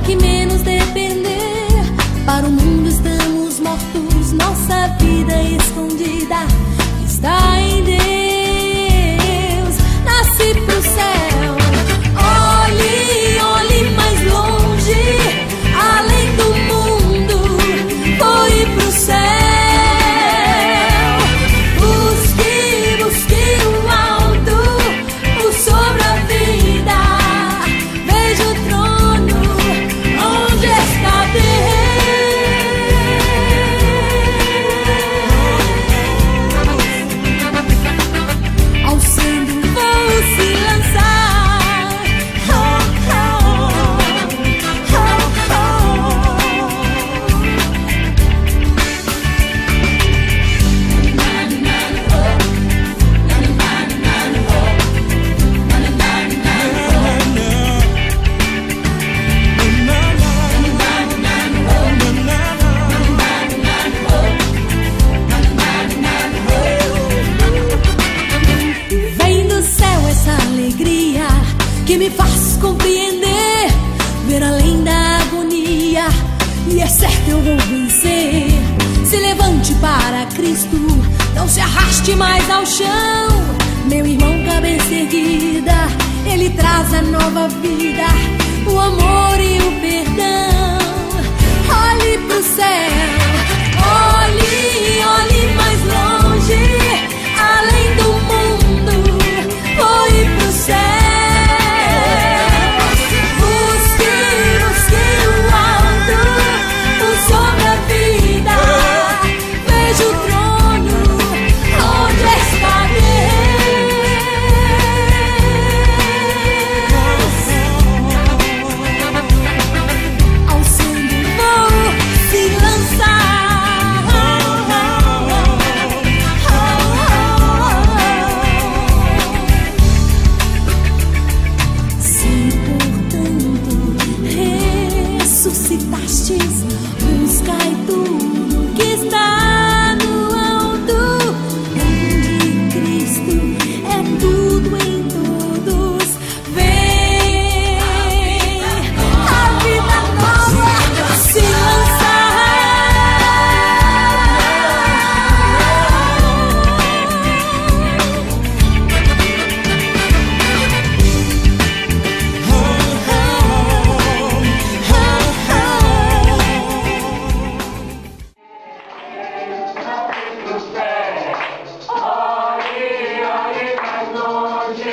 que menos depender. Para o mundo estamos mortos, nossa vida escondida está em Deus. Nasci pro céu, olhe, olhe mais longe, além do mundo, foi pro céu. Busque, busque o alto, por sobre a vida. Veja o trono, onde está Deus. Ao sendo vou se lançar. Oh, oh, oh, Vem do céu essa alegria que me faz compreender, ver além da agonia, e é certo eu vou vencer. Se levante para Cristo, não se arraste mais ao chão. Meu irmão, cabeça erguida, Ele traz a nova vida, o amor e o perdão. Olhe pro céu, olhe, olhe mais longe, além do mundo, foi pro céu. Busque, busque o alto, por sobre a vida. Veja o trono, onde está Deus. Ao sendo vou se lançar. Se portanto ressuscitastes, buscai tudo que está no alto, onde Cristo é tudo em todos. Vem a vida nova se lançar. Olhe, olhe mais longe,